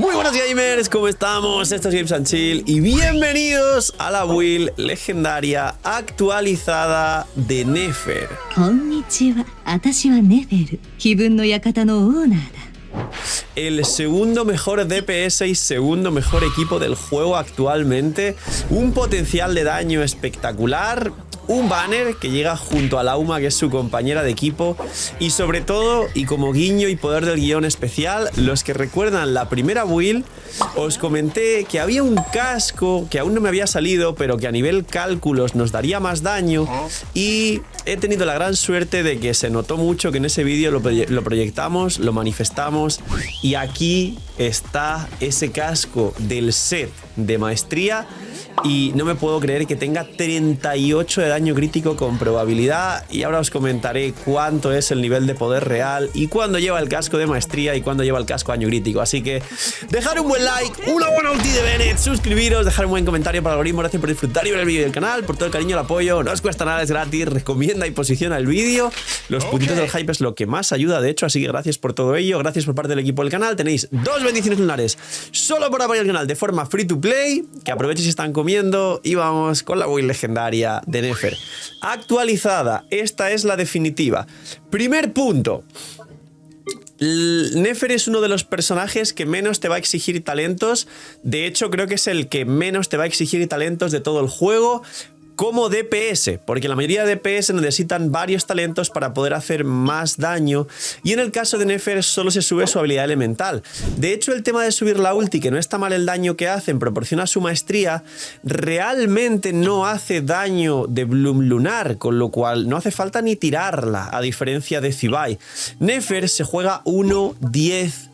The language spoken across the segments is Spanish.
Muy buenos gamers, ¿cómo estamos? Esto es Games and Chill y bienvenidos a la build legendaria actualizada de Nefer. Konnichiwa, watashi wa Nefer, Kibun no Yakata no owner da. El segundo mejor DPS y segundo mejor equipo del juego actualmente. Un potencial de daño espectacular. Un banner que llega junto a Lauma, que es su compañera de equipo. Y sobre todo, y como guiño y poder del guión especial, los que recuerdan la primera build, os comenté que había un casco que aún no me había salido, pero que a nivel cálculos nos daría más daño. Y he tenido la gran suerte de que se notó mucho que en ese vídeo lo proyectamos, lo manifestamos. Y aquí está ese casco del set de maestría. Y no me puedo creer que tenga 38 de daño crítico con probabilidad. Y ahora os comentaré cuánto es el nivel de poder real y cuándo lleva el casco de maestría y cuándo lleva el casco daño crítico. Así que dejar un buen like, una buena ulti de Bennett, suscribiros, dejar un buen comentario para el algoritmo. Gracias por disfrutar y ver el vídeo del canal, por todo el cariño y el apoyo. No os cuesta nada, es gratis. Recomienda y posiciona el vídeo. Los puntitos del hype es lo que más ayuda, de hecho. Así que gracias por todo ello. Gracias por parte del equipo del canal. Tenéis 2 bendiciones lunares solo por apoyar el canal de forma free to play. Que aprovechen si están comiendo. Y vamos con la build legendaria de Nefer actualizada. Esta es la definitiva. Primer punto. Nefer es uno de los personajes que menos te va a exigir talentos. De hecho, creo que es el que menos te va a exigir talentos de todo el juego. Como DPS, porque la mayoría de DPS necesitan varios talentos para poder hacer más daño, y en el caso de Nefer solo se sube su habilidad elemental. De hecho, el tema de subir la ulti, que no está mal el daño que hace en proporción a su maestría, realmente no hace daño de Bloom Lunar, con lo cual no hace falta ni tirarla, a diferencia de Zibai. Nefer se juega 1-10-1.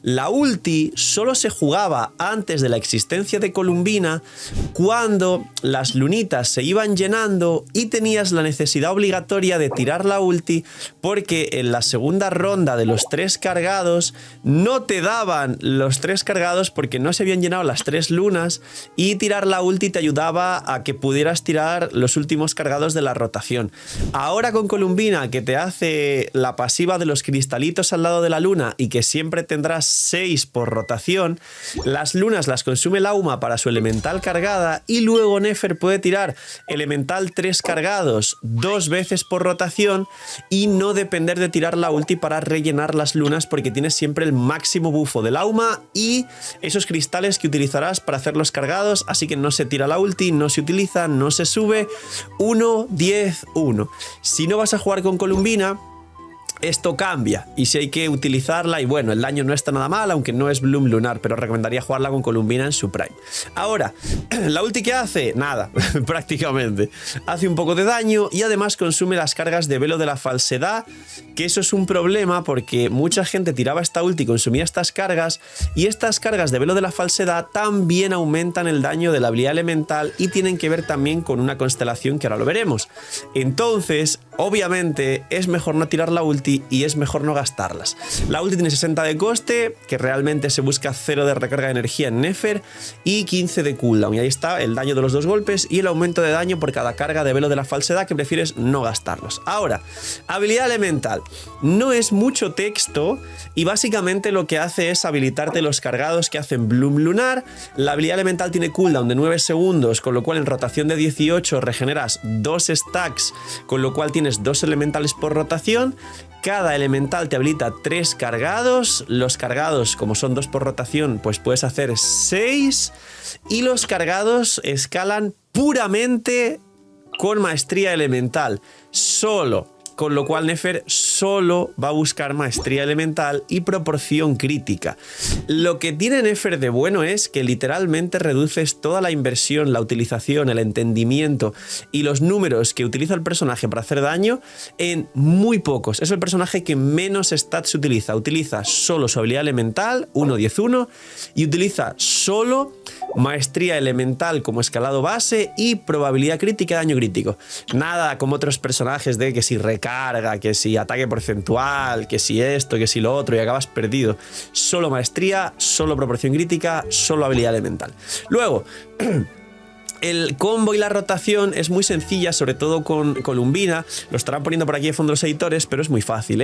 La ulti solo se jugaba antes de la existencia de Columbina, cuando las lunitas se iban llenando y tenías la necesidad obligatoria de tirar la ulti, porque en la segunda ronda de los 3 cargados no te daban los 3 cargados porque no se habían llenado las 3 lunas, y tirar la ulti te ayudaba a que pudieras tirar los últimos cargados de la rotación. Ahora con Columbina, que te hace la pasiva de los cristalitos al lado de la luna y que siempre tendrás 6 por rotación, las lunas las consume Lauma para su elemental cargada, y luego Nefer puede tirar elemental 3 cargados 2 veces por rotación y no depender de tirar la ulti para rellenar las lunas, porque tienes siempre el máximo bufo de Lauma y esos cristales que utilizarás para hacer los cargados. Así que no se tira la ulti, no se utiliza, no se sube. 1-10-1. Si no vas a jugar con Columbina, esto cambia, y si hay que utilizarla, y bueno, el daño no está nada mal, aunque no es Bloom Lunar, pero recomendaría jugarla con Columbina en su prime. Ahora, la ulti que hace, nada, prácticamente. Hace un poco de daño y además consume las cargas de Velo de la Falsedad, que eso es un problema porque mucha gente tiraba esta ulti y consumía estas cargas, y estas cargas de Velo de la Falsedad también aumentan el daño de la habilidad elemental y tienen que ver también con una constelación que ahora lo veremos. Entonces, obviamente, es mejor no tirar la ulti y es mejor no gastarlas. La ulti tiene 60 de coste, que realmente se busca 0 de recarga de energía en Nefer, y 15 de cooldown. Y ahí está el daño de los 2 golpes y el aumento de daño por cada carga de Velo de la Falsedad, que prefieres no gastarlos. Ahora, habilidad elemental. No es mucho texto y básicamente lo que hace es habilitarte los cargados que hacen Bloom Lunar. La habilidad elemental tiene cooldown de 9 segundos, con lo cual en rotación de 18 regeneras 2 stacks, con lo cual tienes 2 elementales por rotación. Cada elemental te habilita 3 cargados. Los cargados, como son 2 por rotación, pues puedes hacer 6. Y los cargados escalan puramente con maestría elemental. Solo. Con lo cual Nefer solo va a buscar maestría elemental y proporción crítica. Lo que tiene Nefer de bueno es que literalmente reduces toda la inversión, la utilización, el entendimiento y los números que utiliza el personaje para hacer daño en muy pocos. Es el personaje que menos stats utiliza. Utiliza solo su habilidad elemental, 1-10-1, y utiliza solo maestría elemental como escalado base y probabilidad crítica de daño crítico. Nada como otros personajes de que si recarga, que si ataque porcentual, que si esto, que si lo otro, y acabas perdido. Solo maestría, solo proporción crítica, solo habilidad elemental. Luego, el combo y la rotación es muy sencilla, sobre todo con Columbina. Lo estarán poniendo por aquí de fondo los editores, pero es muy fácil.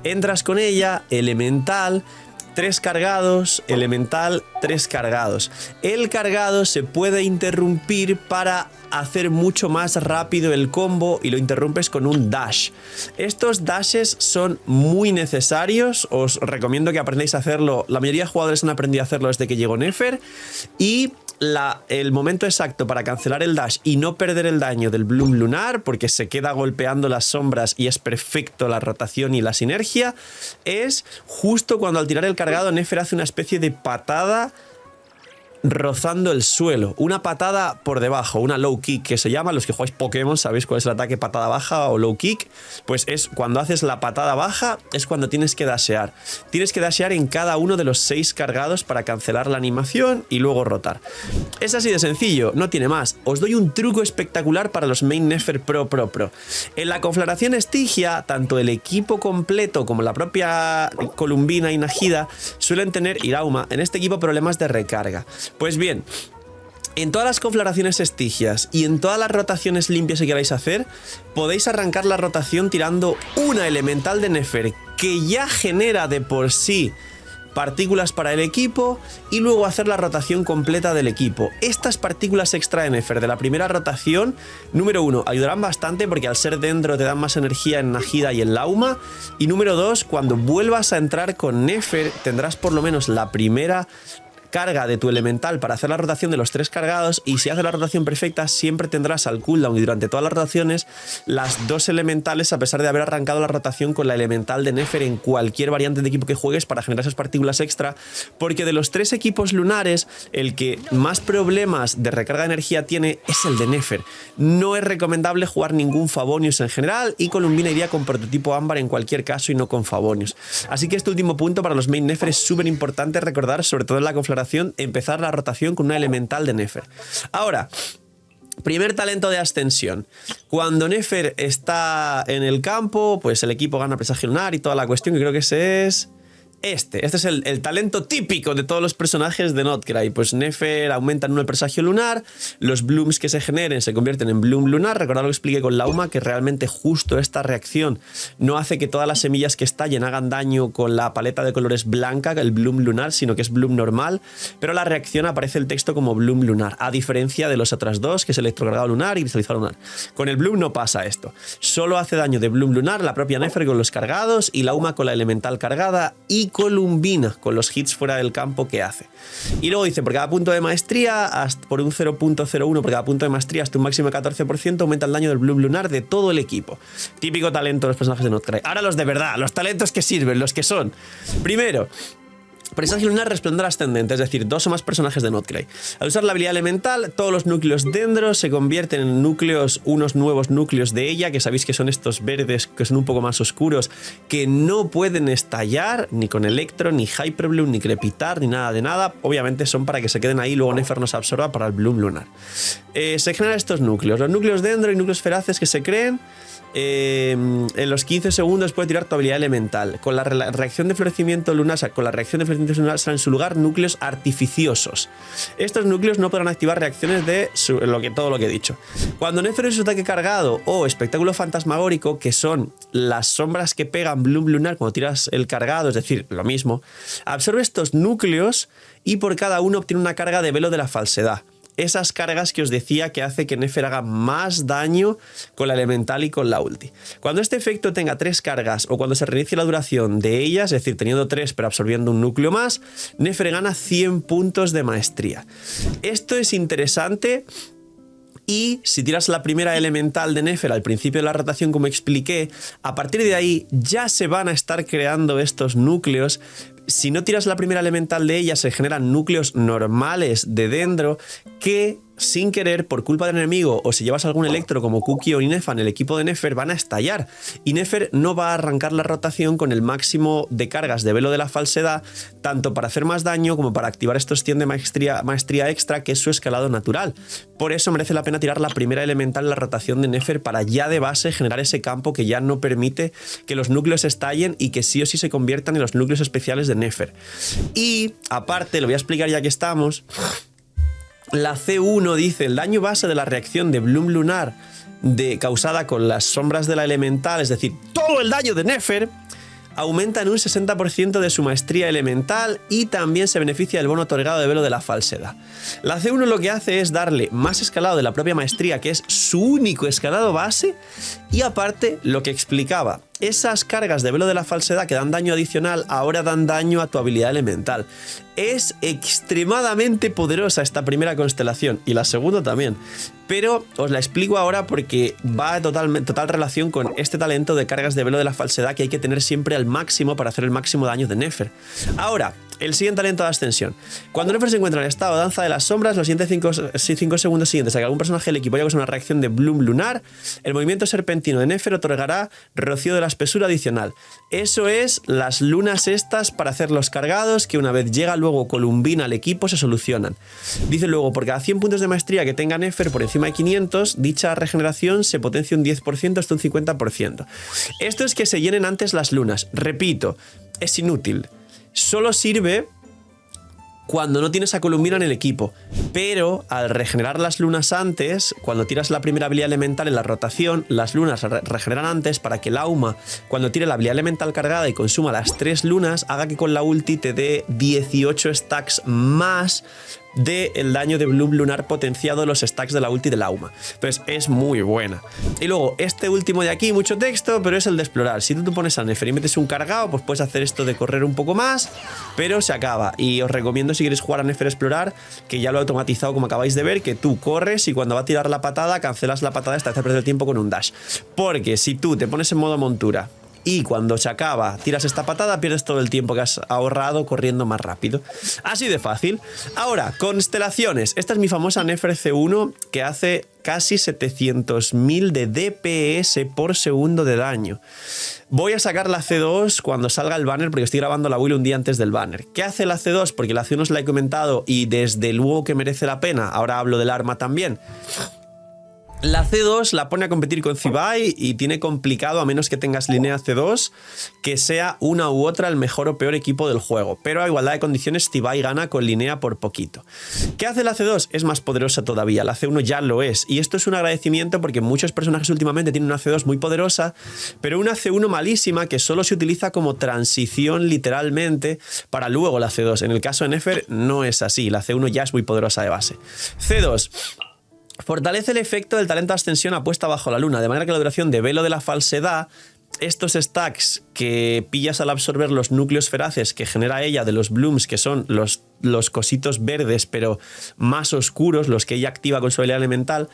Entras con ella, elemental, 3 cargados, elemental, 3 cargados. El cargado se puede interrumpir para hacer mucho más rápido el combo y lo interrumpes con un dash. Estos dashes son muy necesarios, os recomiendo que aprendáis a hacerlo. La mayoría de jugadores han aprendido a hacerlo desde que llegó Nefer, y el momento exacto para cancelar el dash y no perder el daño del Bloom Lunar, porque se queda golpeando las sombras y es perfecto la rotación y la sinergia, es justo cuando al tirar el cargado Nefer hace una especie de patada rozando el suelo, una patada por debajo, una low kick que se llama. Los que jugáis Pokémon sabéis cuál es el ataque patada baja o low kick. Pues es cuando haces la patada baja, es cuando tienes que dashear. Tienes que dashear en cada uno de los 6 cargados para cancelar la animación y luego rotar. Es así de sencillo, no tiene más. Os doy un truco espectacular para los main Nefer Pro. En la Conflagración Estigia, tanto el equipo completo como la propia Columbina y Najida suelen tener, Irauma, en este equipo problemas de recarga. Pues bien, en todas las conflagraciones estigias y en todas las rotaciones limpias que queráis hacer, podéis arrancar la rotación tirando una elemental de Nefer que ya genera de por sí partículas para el equipo y luego hacer la rotación completa del equipo. Estas partículas extra de Nefer de la primera rotación, número 1, ayudarán bastante porque al ser dentro te dan más energía en Najida y en Lauma, y número 2, cuando vuelvas a entrar con Nefer tendrás por lo menos la primera carga de tu elemental para hacer la rotación de los 3 cargados, y si haces la rotación perfecta siempre tendrás al cooldown y durante todas las rotaciones las 2 elementales, a pesar de haber arrancado la rotación con la elemental de Nefer en cualquier variante de equipo que juegues para generar esas partículas extra, porque de los 3 equipos lunares el que más problemas de recarga de energía tiene es el de Nefer. No es recomendable jugar ningún Favonius en general, y Columbina iría con prototipo ámbar en cualquier caso y no con Favonius. Así que este último punto para los main Nefer es súper importante recordar, sobre todo en la conflagración, empezar la rotación con una elemental de Nefer. Ahora, primer talento de ascensión. Cuando Nefer está en el campo, pues el equipo gana presagio lunar y toda la cuestión, que creo que ese es... Este es el talento típico de todos los personajes de Notcry. Pues Nefer aumenta en 1 el presagio lunar, los blooms que se generen se convierten en bloom lunar. Recordad lo que expliqué con Lauma, que realmente justo esta reacción no hace que todas las semillas que estallen hagan daño con la paleta de colores blanca, el bloom lunar, sino que es bloom normal, pero la reacción aparece el texto como bloom lunar, a diferencia de los otros dos, que es electrocargado lunar y cristalizado lunar. Con el bloom no pasa esto, solo hace daño de bloom lunar la propia Nefer con los cargados y Lauma con la elemental cargada, y Columbina con los hits fuera del campo que hace. Y luego dice, por cada punto de maestría, hasta por un 0.01 por cada punto de maestría hasta un máximo de 14%, aumenta el daño del bloom lunar de todo el equipo. Típico talento de los personajes de Notcry. Ahora los de verdad, los talentos que sirven, los que son. Primero, presagio lunar, resplandor ascendente, es decir, 2 o más personajes de Notcry. Al usar la habilidad elemental, todos los núcleos dendro se convierten en núcleos, unos nuevos núcleos de ella, que sabéis que son estos verdes que son un poco más oscuros, que no pueden estallar ni con Electro, ni Hyperbloom, ni Crepitar, ni nada de nada. Obviamente son para que se queden ahí y luego Nefer nos absorba para el bloom lunar. Se generan estos núcleos, los núcleos dendro y núcleos feraces que se creen. En los 15 segundos puede tirar tu habilidad elemental. Con la reacción de florecimiento lunar, o sea, con la reacción de florecimiento lunar salen en su lugar núcleos artificiosos. Estos núcleos no podrán activar reacciones de todo lo que he dicho. Cuando Nefer es su ataque cargado o espectáculo fantasmagórico, que son las sombras que pegan bloom lunar cuando tiras el cargado, es decir, lo mismo, absorbe estos núcleos y por cada uno obtiene una carga de velo de la falsedad. Esas cargas que os decía que hace que Nefer haga más daño con la elemental y con la ulti. Cuando este efecto tenga 3 cargas o cuando se reinicie la duración de ellas, es decir, teniendo 3 pero absorbiendo un núcleo más, Nefer gana 100 puntos de maestría. Esto es interesante. Y si tiras la primera elemental de Nefer al principio de la rotación, como expliqué, a partir de ahí ya se van a estar creando estos núcleos. Si no tiras la primera elemental de ella, se generan núcleos normales de dendro que, sin querer, por culpa del enemigo, o si llevas algún electro como Cookie o Inefa en el equipo de Nefer, van a estallar. Y Nefer no va a arrancar la rotación con el máximo de cargas de velo de la falsedad, tanto para hacer más daño como para activar estos 100 de maestría extra, que es su escalado natural. Por eso merece la pena tirar la primera elemental en la rotación de Nefer para ya de base generar ese campo que ya no permite que los núcleos estallen y que sí o sí se conviertan en los núcleos especiales de Nefer. Y aparte, lo voy a explicar ya que estamos. La C1 dice, el daño base de la reacción de bloom lunar causada con las sombras de la elemental, es decir, todo el daño de Nefer, aumenta en un 60% de su maestría elemental y también se beneficia del bono otorgado de velo de la falsedad. La C1 lo que hace es darle más escalado de la propia maestría, que es su único escalado base, y aparte lo que explicaba, esas cargas de velo de la falsedad que dan daño adicional ahora dan daño a tu habilidad elemental. Es extremadamente poderosa esta primera constelación y la segunda también, pero os la explico ahora porque va en total relación con este talento de cargas de velo de la falsedad que hay que tener siempre al máximo para hacer el máximo daño de Nefer. Ahora, el siguiente talento de ascensión. Cuando Nefer se encuentra en el estado de danza de las sombras, los siguientes 5 segundos siguientes a que algún personaje del equipo haya causado una reacción de Bloom lunar, el movimiento serpentino de Nefer otorgará rocío de la espesura adicional. Eso es las lunas estas para hacer los cargados que una vez llega luego Columbina al equipo se solucionan. Dice luego, por cada 100 puntos de maestría que tenga Nefer por encima de 500, dicha regeneración se potencia un 10% hasta un 50%. Esto es que se llenen antes las lunas. Repito, es inútil. Solo sirve cuando no tienes a Columbina en el equipo, pero al regenerar las lunas antes, cuando tiras la primera habilidad elemental en la rotación, las lunas regeneran antes para que el Auma, cuando tire la habilidad elemental cargada y consuma las 3 lunas, haga que con la ulti te dé 18 stacks más del daño de Bloom lunar potenciado de los stacks de la ulti del Auma. Entonces es muy buena. Y luego este último de aquí, mucho texto, pero es el de explorar. Si tú te pones a Nefer y metes un cargado, pues puedes hacer esto de correr un poco más, pero se acaba. Y os recomiendo, si quieres jugar a Nefer explorar, que ya lo he automatizado como acabáis de ver, que tú corres y cuando va a tirar la patada, cancelas la patada esta vez a perder el tiempo con un dash. Porque si tú te pones en modo montura y cuando se acaba tiras esta patada, pierdes todo el tiempo que has ahorrado corriendo más rápido. Así de fácil. Ahora, constelaciones. Esta es mi famosa Nefer C1 que hace casi 700.000 de DPS por segundo de daño. Voy a sacar la C2 cuando salga el banner porque estoy grabando la build un día antes del banner. ¿Qué hace la C2? Porque la C1 os la he comentado y desde luego que merece la pena. Ahora hablo del arma también. La C2 la pone a competir con Zibai y tiene complicado, a menos que tengas línea C2, que sea una u otra el mejor o peor equipo del juego. Pero a igualdad de condiciones, Zibai gana con línea por poquito. ¿Qué hace la C2? Es más poderosa todavía. La C1 ya lo es. Y esto es un agradecimiento porque muchos personajes últimamente tienen una C2 muy poderosa, pero una C1 malísima que solo se utiliza como transición literalmente para luego la C2. En el caso de Nefer no es así. La C1 ya es muy poderosa de base. C2. Fortalece el efecto del talento de ascensión apuesta bajo la luna, de manera que la duración de velo de la falsedad, estos stacks que pillas al absorber los núcleos feraces que genera ella de los blooms, que son los cositos verdes pero más oscuros, los que ella activa con su habilidad elemental,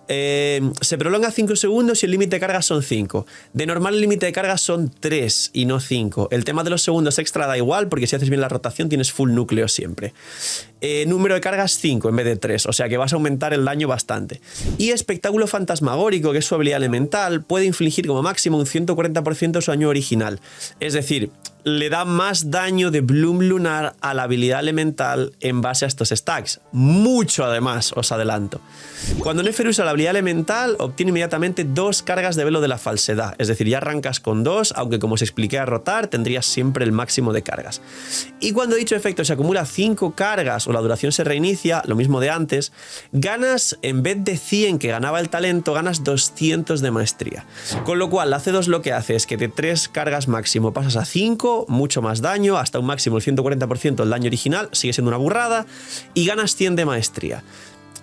se prolonga 5 segundos y el límite de carga son 5. De normal el límite de carga son 3 y no 5. El tema de los segundos extra da igual porque si haces bien la rotación tienes full núcleo siempre. Número de cargas 5 en vez de 3, o sea que vas a aumentar el daño bastante. Y espectáculo fantasmagórico, que es su habilidad elemental, puede infligir como máximo un 140% de su daño original. Es decir, le da más daño de Bloom lunar a la habilidad elemental en base a estos stacks. Mucho además, os adelanto. Cuando Nefer usa la habilidad elemental, obtiene inmediatamente 2 cargas de velo de la falsedad. Es decir, ya arrancas con 2, aunque como os expliqué a rotar, tendrías siempre el máximo de cargas. Y cuando dicho efecto se acumula 5 cargas o la duración se reinicia, lo mismo de antes, ganas, en vez de 100 que ganaba el talento, ganas 200 de maestría. Con lo cual, la C2 lo que hace es que de 3 cargas máximo pasas a 5, mucho más daño, hasta un máximo del 140% del daño original, sigue siendo una burrada, y ganas 100 de maestría.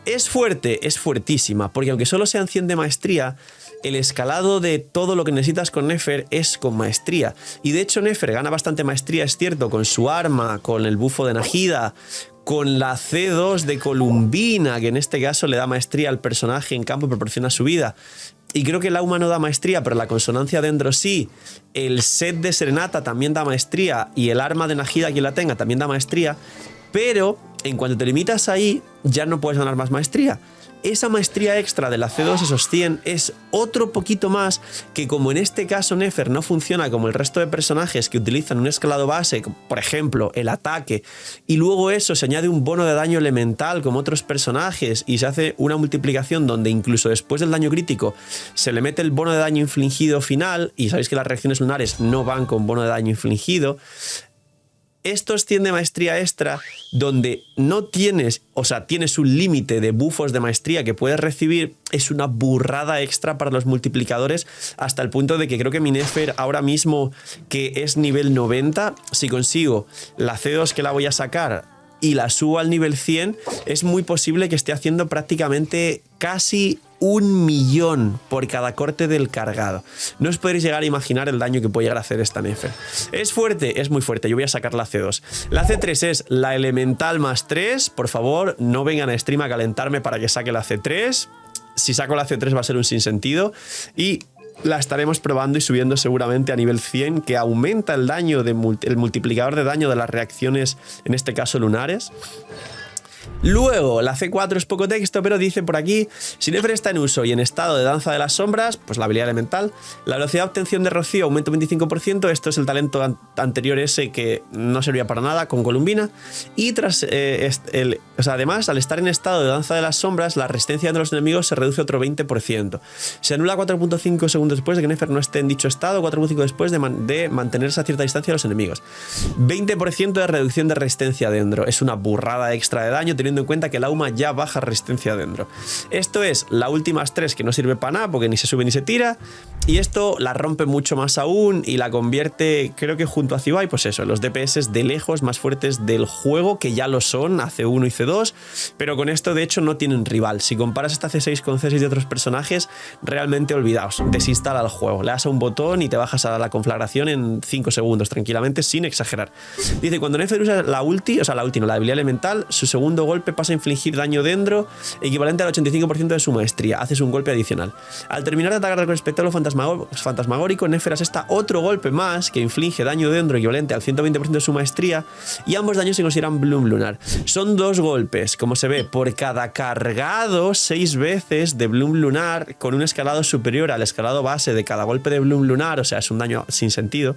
Es fuerte, es fuertísima, porque aunque solo sean 100 de maestría, el escalado de todo lo que necesitas con Nefer es con maestría. Y de hecho Nefer gana bastante maestría, es cierto, con su arma, con el bufo de Nahida, con la C2 de Columbina, que en este caso le da maestría al personaje en campo y proporciona su vida. Y creo que el Auma no da maestría, pero la consonancia dentro sí. El set de Serenata también da maestría y el arma de Nahida, quien la tenga, también da maestría. Pero en cuanto te limitas ahí, ya no puedes ganar más maestría. Esa maestría extra de la C2, esos 100, es otro poquito más que, como en este caso Nefer no funciona como el resto de personajes que utilizan un escalado base, por ejemplo el ataque, y luego eso se añade un bono de daño elemental como otros personajes y se hace una multiplicación donde incluso después del daño crítico se le mete el bono de daño infligido final, y sabéis que las reacciones lunares no van con bono de daño infligido. Estos 100 de maestría extra, donde no tienes, o sea, tienes un límite de buffos de maestría que puedes recibir, es una burrada extra para los multiplicadores, hasta el punto de que creo que mi Nefer ahora mismo, que es nivel 90, si consigo la C2 que la voy a sacar y la subo al nivel 100, es muy posible que esté haciendo prácticamente casi 1.000.000 por cada corte del cargado. No os podréis llegar a imaginar el daño que puede llegar a hacer esta Nefer. ¿Es fuerte? Es muy fuerte. Yo voy a sacar la C2. La C3 es la elemental más 3. Por favor, no vengan a stream a calentarme para que saque la C3. Si saco la C3 va a ser un sinsentido. Y la estaremos probando y subiendo seguramente a nivel 100, que aumenta el daño, el multiplicador de daño de las reacciones, en este caso lunares. Luego, la C4 es poco texto, pero dice por aquí: si Nefer está en uso y en estado de danza de las sombras, pues la habilidad elemental, la velocidad de obtención de rocío aumenta un 25%, esto es el talento anterior ese que no servía para nada con Columbina, y tras además, al estar en estado de danza de las sombras, la resistencia de los enemigos se reduce otro 20%. Se anula 4.5 segundos después de que Nefer no esté en dicho estado, 4.5 después de mantenerse a cierta distancia de los enemigos. 20% de reducción de resistencia dentro, es una burrada extra de daño, teniendo en cuenta que el Auma ya baja resistencia dentro. Esto es la última estrés que no sirve para nada porque ni se sube ni se tira, y esto la rompe mucho más aún y la convierte, creo que junto a Zibai, pues eso, los DPS de lejos más fuertes del juego, que ya lo son a C1 y C2, pero con esto de hecho no tienen rival. Si comparas esta C6 con C6 de otros personajes, realmente olvidaos, desinstala el juego, le das a un botón y te bajas a la conflagración en 5 segundos tranquilamente, sin exagerar. Dice: cuando Nefer usa la ulti, o sea, la habilidad elemental, su segundo golpe pasa a infligir daño dentro equivalente al 85% de su maestría. Haces un golpe adicional. Al terminar de atacar con el espectáculo fantasmagórico, Nefer asesta otro golpe más que inflige daño dentro equivalente al 120% de su maestría, y ambos daños se consideran Bloom Lunar. Son 2 golpes, como se ve, por cada cargado 6 veces de Bloom Lunar, con un escalado superior al escalado base de cada golpe de Bloom Lunar, o sea, es un daño sin sentido.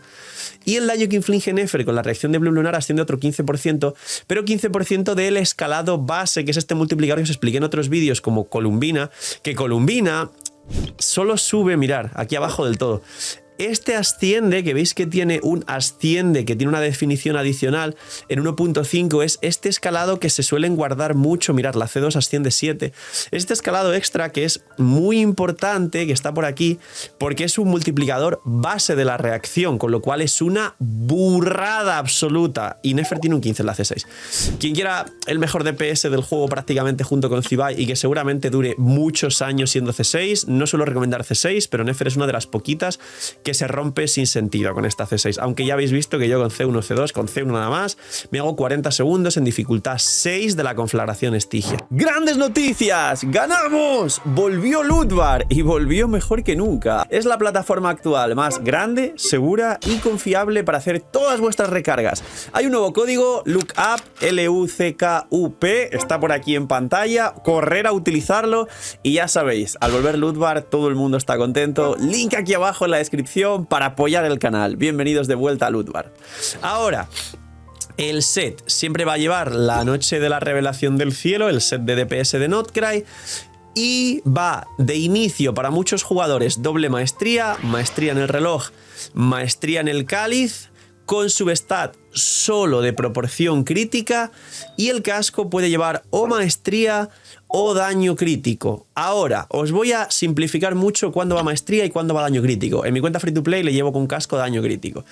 Y el daño que inflige Nefer con la reacción de Bloom Lunar asciende otro 15%, pero 15% del escalado base, que es este multiplicador que os expliqué en otros vídeos, como Columbina, que Columbina solo sube, mirar, aquí abajo del todo. Este asciende, que veis que tiene un asciende, que tiene una definición adicional en 1.5, es este escalado que se suelen guardar mucho. Mirad, la C2 asciende 7. Este escalado extra que es muy importante, que está por aquí, porque es un multiplicador base de la reacción, con lo cual es una burrada absoluta. Y Nefer tiene un 15 en la C6. Quien quiera el mejor DPS del juego prácticamente junto con Zibai y que seguramente dure muchos años siendo C6, no suelo recomendar C6, pero Nefer es una de las poquitas que se rompe sin sentido con esta C6, aunque ya habéis visto que yo con C1, C2, con C1 nada más, me hago 40 segundos en dificultad 6 de la conflagración Estigia. ¡Grandes noticias! ¡Ganamos! Volvió Ludvar y volvió mejor que nunca. Es la plataforma actual más grande, segura y confiable para hacer todas vuestras recargas. Hay un nuevo código, LUCKUP, L-U-C-K-U-P, está por aquí en pantalla, correr a utilizarlo y ya sabéis, al volver Ludvar todo el mundo está contento. Link aquí abajo en la descripción para apoyar el canal. Bienvenidos de vuelta a Ludvar. Ahora, el set siempre va a llevar la noche de la revelación del cielo, el set de DPS de Notcry, y va de inicio para muchos jugadores doble maestría, maestría en el reloj, maestría en el cáliz, con substat solo de proporción crítica, y el casco puede llevar o maestría o daño crítico. Ahora, os voy a simplificar mucho cuándo va maestría y cuándo va daño crítico. En mi cuenta free to play le llevo con casco de daño crítico.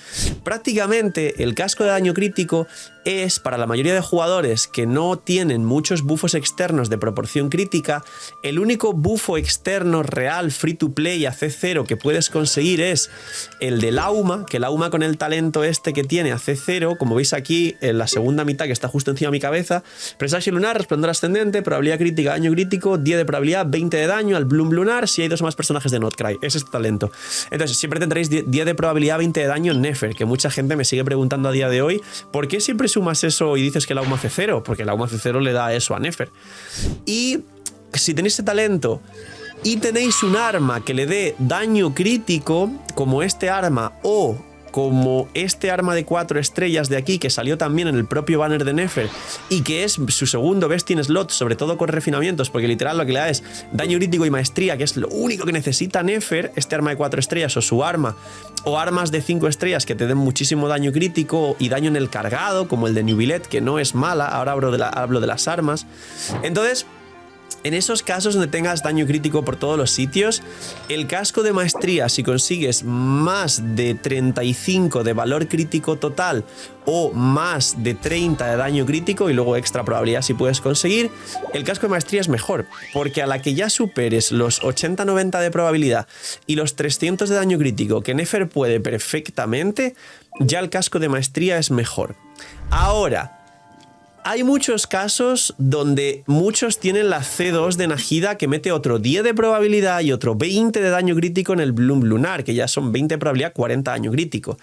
Prácticamente el casco de daño crítico es para la mayoría de jugadores que no tienen muchos buffos externos de proporción crítica. El único bufo externo real free to play a C0 que puedes conseguir es el del Auma, que el Auma con el talento este que tiene a C0, como veis aquí en la segunda mitad que está justo encima de mi cabeza, presagio lunar, resplandor ascendente, probabilidad crítica, daño crítico, 10 de probabilidad, 20 de daño al Bloom Lunar si hay 2 o más personajes de Notcry. Ese es este talento. Entonces siempre tendréis 10 de probabilidad, 20 de daño en Nefer, que mucha gente me sigue preguntando a día de hoy, ¿por qué siempre sumas eso y dices que el Auma C0? Porque el Auma C0 le da eso a Nefer. Y si tenéis ese talento y tenéis un arma que le dé daño crítico, como este arma, o como este arma de 4 estrellas de aquí, que salió también en el propio banner de Nefer y que es su segundo best in slot, sobre todo con refinamientos, porque literal lo que le da es daño crítico y maestría, que es lo único que necesita Nefer, este arma de 4 estrellas o su arma, o armas de 5 estrellas que te den muchísimo daño crítico y daño en el cargado, como el de Nubilet, que no es mala. Ahora hablo de las armas. Entonces, en esos casos donde tengas daño crítico por todos los sitios, el casco de maestría, si consigues más de 35 de valor crítico total o más de 30 de daño crítico y luego extra probabilidad si puedes conseguir, el casco de maestría es mejor, porque a la que ya superes los 80-90 de probabilidad y los 300 de daño crítico que Nefer puede perfectamente, ya el casco de maestría es mejor. Ahora, hay muchos casos donde muchos tienen la C2 de Nahida que mete otro 10 de probabilidad y otro 20 de daño crítico en el Bloom Lunar, que ya son 20 de probabilidad, 40 daño crítico.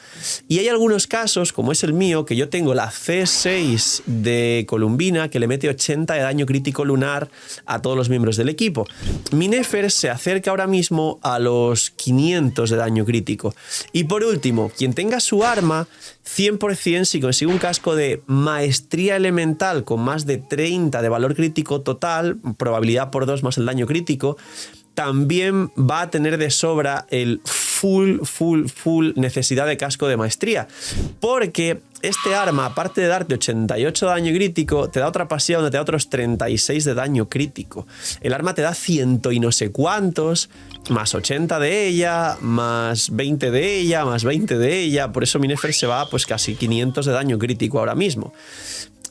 Y hay algunos casos, como es el mío, que yo tengo la C6 de Columbina que le mete 80 de daño crítico lunar a todos los miembros del equipo. Mi Nefer se acerca ahora mismo a los 500 de daño crítico. Y por último, quien tenga su arma, 100% si consigue un casco de maestría elemental con más de 30 de valor crítico total, probabilidad por 2 más el daño crítico, también va a tener de sobra el full necesidad de casco de maestría, porque este arma, aparte de darte 88 de daño crítico, te da otra pasiva donde te da otros 36 de daño crítico. El arma te da 100 y no sé cuántos, más 80 de ella, más 20 de ella, más 20 de ella. Por eso mi Nefer se va pues casi 500 de daño crítico ahora mismo.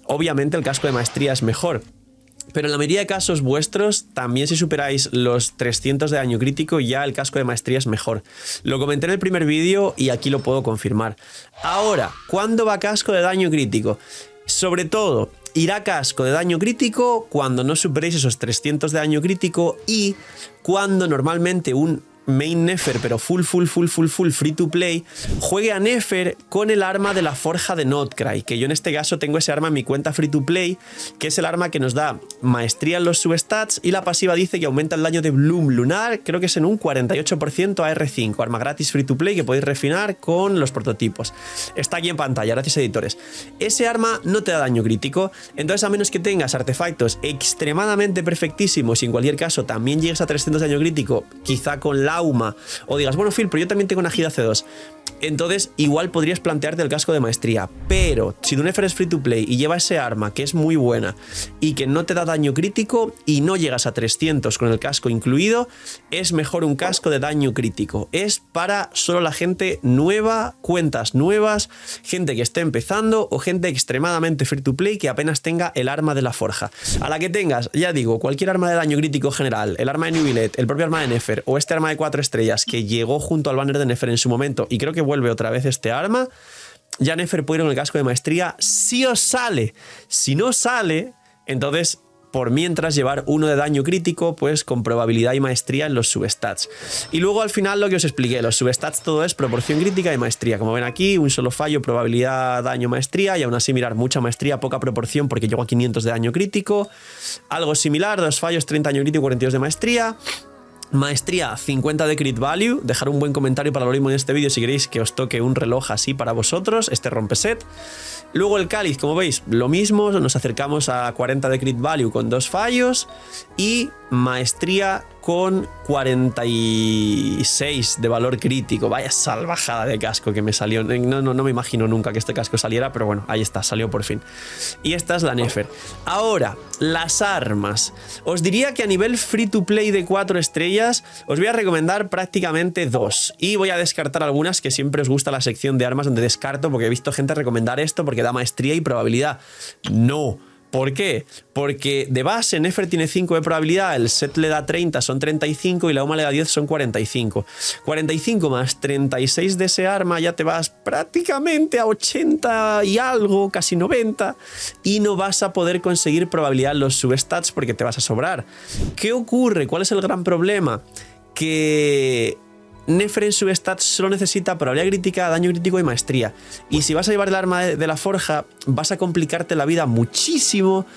Obviamente el casco de maestría es mejor, pero en la mayoría de casos vuestros, también si superáis los 300 de daño crítico, ya el casco de maestría es mejor. Lo comenté en el primer vídeo y aquí lo puedo confirmar. Ahora, ¿cuándo va casco de daño crítico? Sobre todo, irá casco de daño crítico cuando no superéis esos 300 de daño crítico y cuando normalmente un main Nefer, pero full free to play, juegue a Nefer con el arma de la forja de Notcry, que yo en este caso tengo ese arma en mi cuenta free to play, que es el arma que nos da maestría en los substats y la pasiva dice que aumenta el daño de Bloom Lunar, creo que es en un 48% a R5, arma gratis free to play que podéis refinar con los prototipos. Está aquí en pantalla, gracias editores. Ese arma no te da daño crítico, entonces a menos que tengas artefactos extremadamente perfectísimos y en cualquier caso también llegues a 300 de daño crítico, quizá con la o digas, bueno Phil, pero yo también tengo Nahida C2, entonces igual podrías plantearte el casco de maestría, pero si tu Nefer es free to play y lleva ese arma que es muy buena y que no te da daño crítico y no llegas a 300 con el casco incluido, es mejor un casco de daño crítico. Es para solo la gente nueva, cuentas nuevas, gente que esté empezando o gente extremadamente free to play que apenas tenga el arma de la forja. A la que tengas, ya digo, cualquier arma de daño crítico general, el arma de Nubilet, el propio arma de Nefer o este arma de 4 estrellas que llegó junto al banner de Nefer en su momento y creo que vuelve otra vez este arma, ya Nefer puede ir con el casco de maestría si os sale. Si no sale, entonces por mientras llevar uno de daño crítico pues con probabilidad y maestría en los substats. Y luego al final lo que os expliqué, los substats todo es proporción crítica y maestría. Como ven aquí, un solo fallo, probabilidad, daño, maestría, y aún así mirar mucha maestría, poca proporción porque llego a 500 de daño crítico. Algo similar, 2 fallos, 30 daño crítico, 42 de maestría. Maestría 50 de crit value, dejar un buen comentario para lo mismo en este vídeo si queréis que os toque un reloj así para vosotros, este rompeset. Luego el cáliz, como veis, lo mismo, nos acercamos a 40 de crit value con 2 fallos y maestría con 46 de valor crítico. Vaya salvajada de casco que me salió. No me imagino nunca que este casco saliera, pero bueno, ahí está, salió por fin. Y esta es la Nefer. Ahora, las armas. Os diría que a nivel free to play de 4 estrellas, os voy a recomendar prácticamente 2. Y voy a descartar algunas que siempre os gusta la sección de armas donde descarto, porque he visto gente recomendar esto porque da maestría y probabilidad. No. ¿Por qué? Porque de base Nefer tiene 5 de probabilidad, el set le da 30, son 35 y la UMA le da 10, son 45. 45 más 36 de ese arma ya te vas prácticamente a 80 y algo, casi 90, y no vas a poder conseguir probabilidad en los substats porque te vas a sobrar. ¿Qué ocurre? ¿Cuál es el gran problema? Que Nefer en substats solo necesita probabilidad crítica, daño crítico y maestría. Y si vas a llevar el arma de la forja, vas a complicarte la vida muchísimo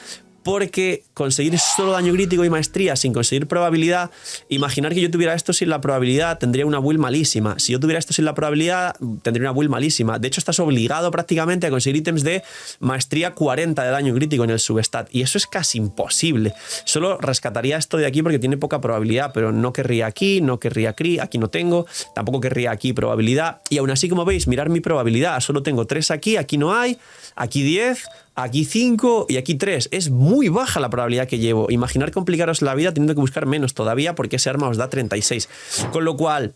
porque conseguir solo daño crítico y maestría sin conseguir probabilidad, imaginar que yo tuviera esto sin la probabilidad, tendría una build malísima. Si yo tuviera esto sin la probabilidad, tendría una build malísima. De hecho, estás obligado prácticamente a conseguir ítems de maestría 40 de daño crítico en el substat, y eso es casi imposible. Solo rescataría esto de aquí porque tiene poca probabilidad, pero no querría aquí, no querría aquí no tengo, tampoco querría aquí probabilidad, y aún así, como veis, mirar mi probabilidad, solo tengo 3 aquí no hay, aquí 10, aquí 5 y aquí 3. Es muy baja la probabilidad que llevo. Imaginar complicaros la vida teniendo que buscar menos todavía, porque ese arma os da 36. Con lo cual,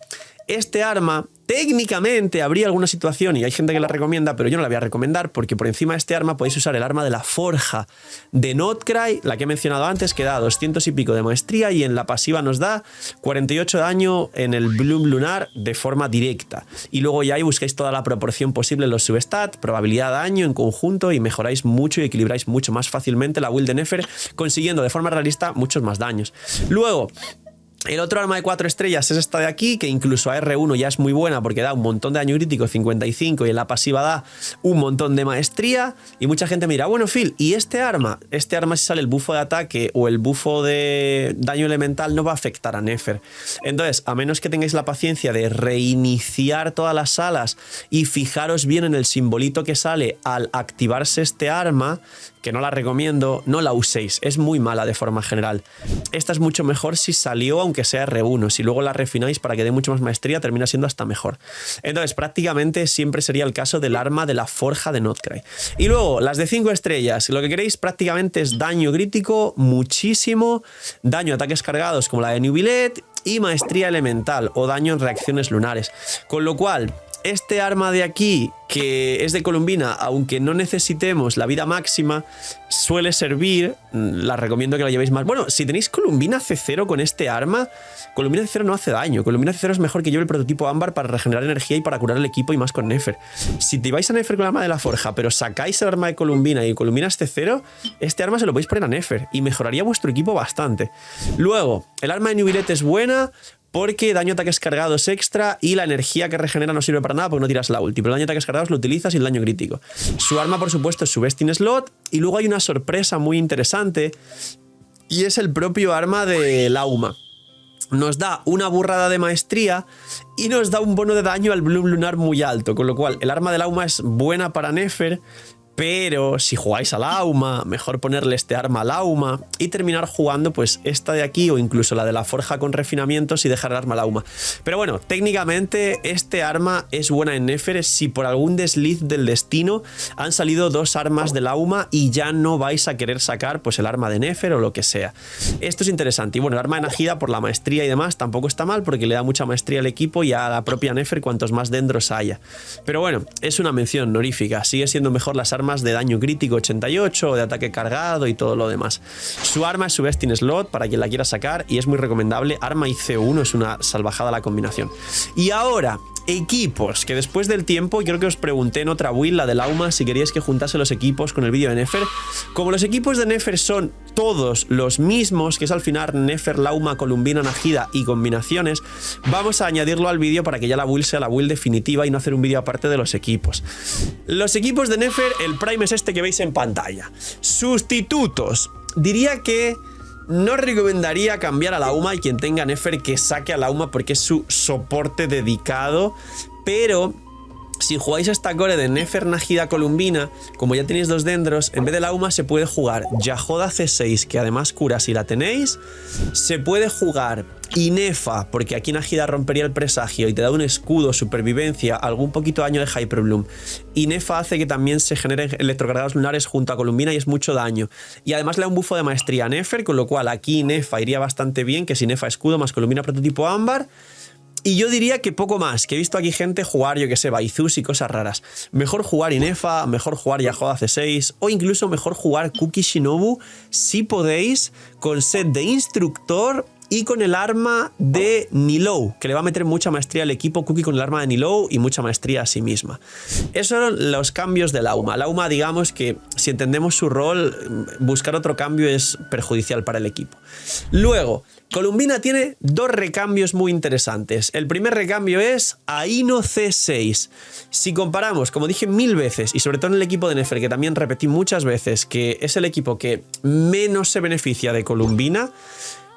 este arma, técnicamente habría alguna situación, y hay gente que la recomienda, pero yo no la voy a recomendar, porque por encima de este arma podéis usar el arma de la forja de Notcry, la que he mencionado antes, que da 200 y pico de maestría, y en la pasiva nos da 48 de daño en el Bloom Lunar de forma directa. Y luego ya ahí buscáis toda la proporción posible en los substats, probabilidad de daño en conjunto, y mejoráis mucho y equilibráis mucho más fácilmente la build de Nefer, consiguiendo de forma realista muchos más daños. Luego, el otro arma de 4 estrellas es esta de aquí, que incluso a R1 ya es muy buena porque da un montón de daño crítico, 55, y en la pasiva da un montón de maestría. Y mucha gente me dirá, bueno, Phil, ¿y este arma? Este arma, si sale el bufo de ataque o el bufo de daño elemental, no va a afectar a Nefer. Entonces, a menos que tengáis la paciencia de reiniciar todas las salas y fijaros bien en el simbolito que sale al activarse este arma, que no la recomiendo, no la uséis, es muy mala de forma general. Esta es mucho mejor si salió, aunque sea R1, si luego la refináis para que dé mucho más maestría, termina siendo hasta mejor. Entonces, prácticamente siempre sería el caso del arma de la forja de Notcry. Y luego, las de 5 estrellas, lo que queréis prácticamente es daño crítico, muchísimo, daño a ataques cargados como la de Nubilet, y maestría elemental o daño en reacciones lunares. Con lo cual, este arma de aquí, que es de Columbina, aunque no necesitemos la vida máxima, suele servir. La recomiendo que la llevéis más. Bueno, si tenéis Columbina C0 con este arma, Columbina C0 no hace daño. Columbina C0 es mejor que lleve el prototipo ámbar para regenerar energía y para curar el equipo, y más con Nefer. Si te vais a Nefer con el arma de la forja, pero sacáis el arma de Columbina y Columbina es C0, este arma se lo podéis poner a Nefer y mejoraría vuestro equipo bastante. Luego, el arma de Nubilet es buena porque daño a ataques cargados extra, y la energía que regenera no sirve para nada porque no tiras la ulti, pero el daño a ataques cargados lo utilizas y el daño crítico. Su arma, por supuesto, es su Best in Slot, y luego hay una sorpresa muy interesante, y es el propio arma de Lauma. Nos da una burrada de maestría y nos da un bono de daño al Bloom Lunar muy alto, con lo cual el arma de Lauma es buena para Nefer, pero si jugáis a Lauma, mejor ponerle este arma a Lauma y terminar jugando pues esta de aquí, o incluso la de la forja con refinamientos, y dejar el arma a Lauma. Pero bueno, técnicamente este arma es buena en Nefer si por algún desliz del destino han salido 2 armas de Lauma y ya no vais a querer sacar pues el arma de Nefer o lo que sea. Esto es interesante. Y bueno, el arma de Najida, por la maestría y demás, tampoco está mal porque le da mucha maestría al equipo y a la propia Nefer cuantos más dendros haya. Pero bueno, es una mención honorífica. Sigue siendo mejor las armas de daño crítico 88, de ataque cargado y todo lo demás. Su arma es su Best in Slot para quien la quiera sacar, y es muy recomendable. Arma y C1 es una salvajada la combinación. Y ahora, equipos, que después del tiempo, creo que os pregunté en otra build, la de Lauma, si queríais que juntase los equipos con el vídeo de Nefer. Como los equipos de Nefer son todos los mismos, que es al final Nefer, Lauma, Columbina, Najida y combinaciones, vamos a añadirlo al vídeo para que ya la build sea la build definitiva y no hacer un vídeo aparte de los equipos. Los equipos de Nefer, el Prime es este que veis en pantalla. Sustitutos. Diría que no recomendaría cambiar a Lauma, y quien tenga Nefer que saque a Lauma porque es su soporte dedicado, pero si jugáis esta core de Nefer, Najida, Columbina, como ya tenéis 2 dendros, en vez de Lauma se puede jugar Yajoda C6, que además cura si la tenéis. Se puede jugar Inefa, porque aquí Najida rompería el presagio y te da un escudo, supervivencia, algún poquito de daño de Hyperbloom. Inefa hace que también se generen electrocargados lunares junto a Columbina y es mucho daño. Y además le da un bufo de maestría a Nefer, con lo cual aquí Inefa iría bastante bien, que es Inefa escudo más Columbina prototipo ámbar. Y yo diría que poco más, que he visto aquí gente jugar, yo que sé, Baizus y cosas raras. Mejor jugar Inefa, mejor jugar Yajoda C6, o incluso mejor jugar Kuki Shinobu, si podéis, con set de instructor y con el arma de Nilou, que le va a meter mucha maestría al equipo. Cookie con el arma de Nilou y mucha maestría a sí misma. Esos son los cambios de Lauma. Lauma, digamos que si entendemos su rol, buscar otro cambio es perjudicial para el equipo. Luego, Columbina tiene dos recambios muy interesantes. El primer recambio es Aino C6. Si comparamos, como dije 1000 veces, y sobre todo en el equipo de Nefer, que también repetí muchas veces, que es el equipo que menos se beneficia de Columbina,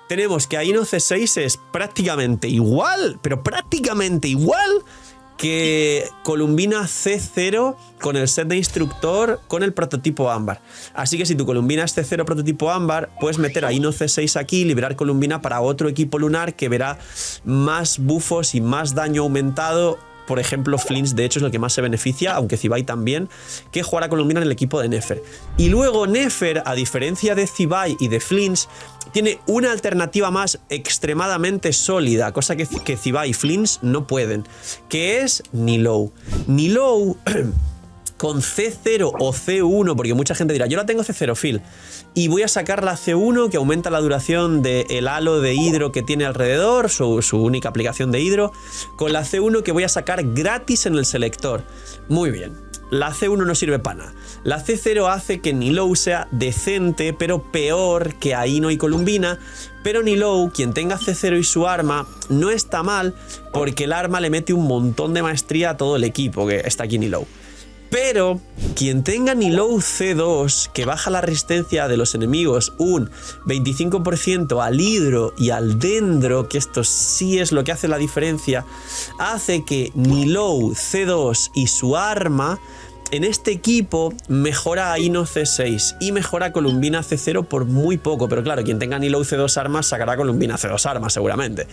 tenemos que Aino C6 es prácticamente igual, pero prácticamente igual que Columbina C0 con el set de instructor con el prototipo ámbar. Así que si tu Columbina es C0 prototipo ámbar, puedes meter a Aino C6 aquí y liberar Columbina para otro equipo lunar que verá más buffos y más daño aumentado. Por ejemplo, Flints de hecho es lo que más se beneficia, aunque Zibai también, que jugar a Columbina en el equipo de Nefer. Y luego Nefer, a diferencia de Zibai y de Flints, tiene una alternativa más extremadamente sólida, cosa que Zibai y Flints no pueden, que es Nilou. Nilou con C0 o C1, porque mucha gente dirá, yo la tengo C0 Phil, y voy a sacar la C1 que aumenta la duración del halo de hidro que tiene alrededor, su única aplicación de hidro, con la C1 que voy a sacar gratis en el selector. Muy bien, la C1 no sirve para nada. La C0 hace que Nilou sea decente, pero peor que Aino y Columbina, pero Nilou, quien tenga C0 y su arma, no está mal, porque el arma le mete un montón de maestría a todo el equipo, que está aquí Nilou. Pero quien tenga Nilou C2, que baja la resistencia de los enemigos un 25% al hidro y al dendro, que esto sí es lo que hace la diferencia, hace que Nilou C2 y su arma en este equipo mejora a Aino C6 y mejora a Columbina C0 por muy poco. Pero claro, quien tenga Nilou C2 armas sacará Columbina C2 armas seguramente.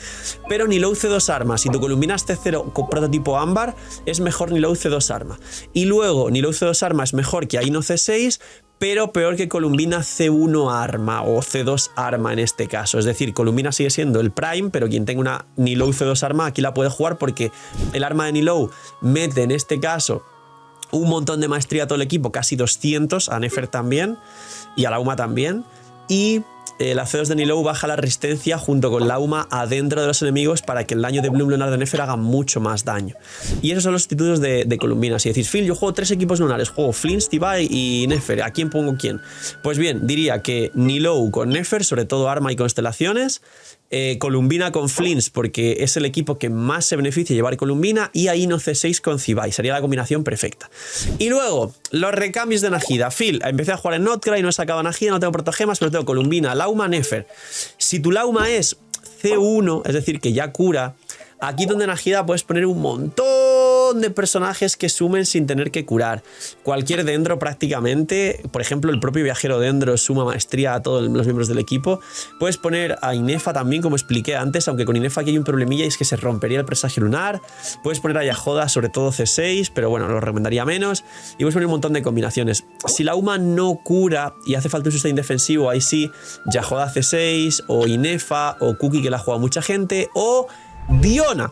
Pero Nilou C2 armas, si tu Columbina es C0 con prototipo ámbar, es mejor Nilou C2 arma. Y luego Nilou C2 arma es mejor que Aino C6, pero peor que Columbina C1 arma o C2 arma en este caso. Es decir, Columbina sigue siendo el prime, pero quien tenga una Nilou C2 arma aquí la puede jugar porque el arma de Nilou mete en este caso un montón de maestría a todo el equipo, casi 200, a Nefer también y a Lauma también, y la C2 de Nilou baja la resistencia junto con Lauma adentro de los enemigos para que el daño de Bloom Lunar de Nefer haga mucho más daño. Y esos son los sustitutos de Columbina. Si decís, Phil, yo juego 3 equipos lunares, juego Flints, Zibai y Nefer, ¿a quién pongo quién? Pues bien, diría que Nilou con Nefer, sobre todo arma y constelaciones, Columbina con Flints porque es el equipo que más se beneficia de llevar Columbina, y Aino C6 con Zibai, sería la combinación perfecta. Y luego, los recambios de Najida. Phil, empecé a jugar en Notcra y no he sacado Najida, no tengo protogemas, pero tengo Columbina, Lauma, Nefer. Si tu Lauma es C1, es decir, que ya cura, aquí donde Najida puedes poner un montón de personajes que sumen sin tener que curar. Cualquier dendro prácticamente, por ejemplo el propio viajero dendro suma maestría a todos los miembros del equipo. Puedes poner a Inefa también, como expliqué antes, aunque con Inefa aquí hay un problemilla y es que se rompería el presagio lunar. Puedes poner a Yahoda, sobre todo C6, pero bueno, lo recomendaría menos. Y puedes poner un montón de combinaciones. Si la UMA no cura y hace falta un sustain defensivo, ahí sí, Yahoda C6 o Inefa o Cookie, que la juega mucha gente, o Diona.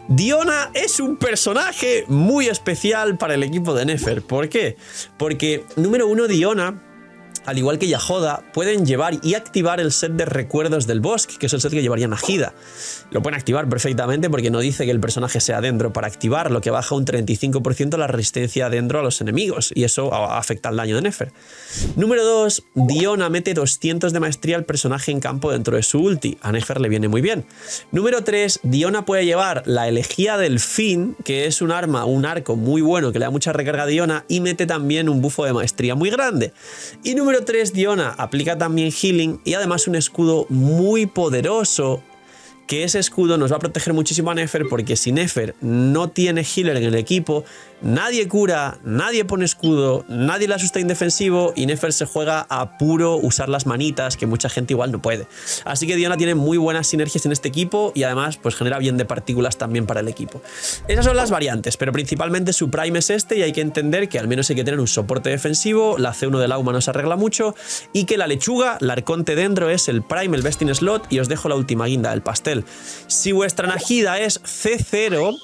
Diona es un personaje muy especial para el equipo de Nefer. ¿Por qué? Porque, número uno, Diona, al igual que Yahoda, pueden llevar y activar el set de recuerdos del bosque, que es el set que llevaría Najida. Lo pueden activar perfectamente porque no dice que el personaje sea dendro para activar, lo que baja un 35% la resistencia dendro a los enemigos, y eso afecta al daño de Nefer. Número 2, Diona mete 200 de maestría al personaje en campo dentro de su ulti. A Nefer le viene muy bien. Número 3, Diona puede llevar la elegía del fin, que es un arma, un arco muy bueno que le da mucha recarga a Diona, y mete también un bufo de maestría muy grande. Y número 3, Diona aplica también healing y además un escudo muy poderoso, que ese escudo nos va a proteger muchísimo a Nefer, porque si Nefer no tiene healer en el equipo, nadie cura, nadie pone escudo, nadie le asusta indefensivo y Nefer se juega a puro usar las manitas, que mucha gente igual no puede. Así que Diona tiene muy buenas sinergias en este equipo y además pues genera bien de partículas también para el equipo. Esas son las variantes, pero principalmente su prime es este, y hay que entender que al menos hay que tener un soporte defensivo. La C1 de Lauma no se arregla mucho, y que la lechuga, la arconte dendro, es el prime, el best in slot, y os dejo la última guinda del pastel. Si vuestra Najida es C0,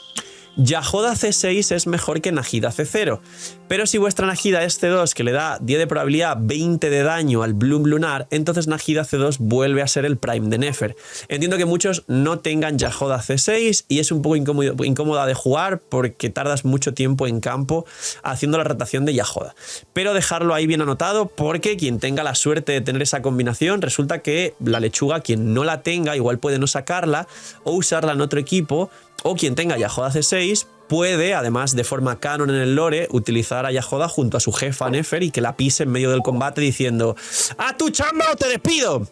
Yahoda C6 es mejor que Nahida C0. Pero si vuestra Nahida es C2, que le da 10 de probabilidad, 20 de daño al Bloom Lunar, entonces Nahida C2 vuelve a ser el Prime de Nefer. Entiendo que muchos no tengan Yahoda C6 y es un poco incómoda de jugar porque tardas mucho tiempo en campo haciendo la rotación de Yahoda. Pero dejarlo ahí bien anotado porque quien tenga la suerte de tener esa combinación, resulta que la lechuga, quien no la tenga, igual puede no sacarla o usarla en otro equipo, o quien tenga Yahoda C6 puede, además de forma canon en el lore, utilizar a Yahoda junto a su jefa Nefer y que la pise en medio del combate diciendo ¡a tu chamba o te despido!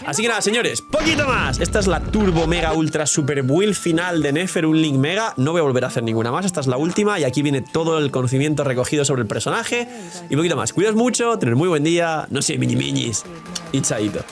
Así que nada, señores, poquito más. Esta es la turbo mega ultra super build final de Nefer, un link mega. No voy a volver a hacer ninguna más, esta es la última y aquí viene todo el conocimiento recogido sobre el personaje y poquito más. Cuidaos mucho, tener muy buen día, no sé, mini minis y chaito.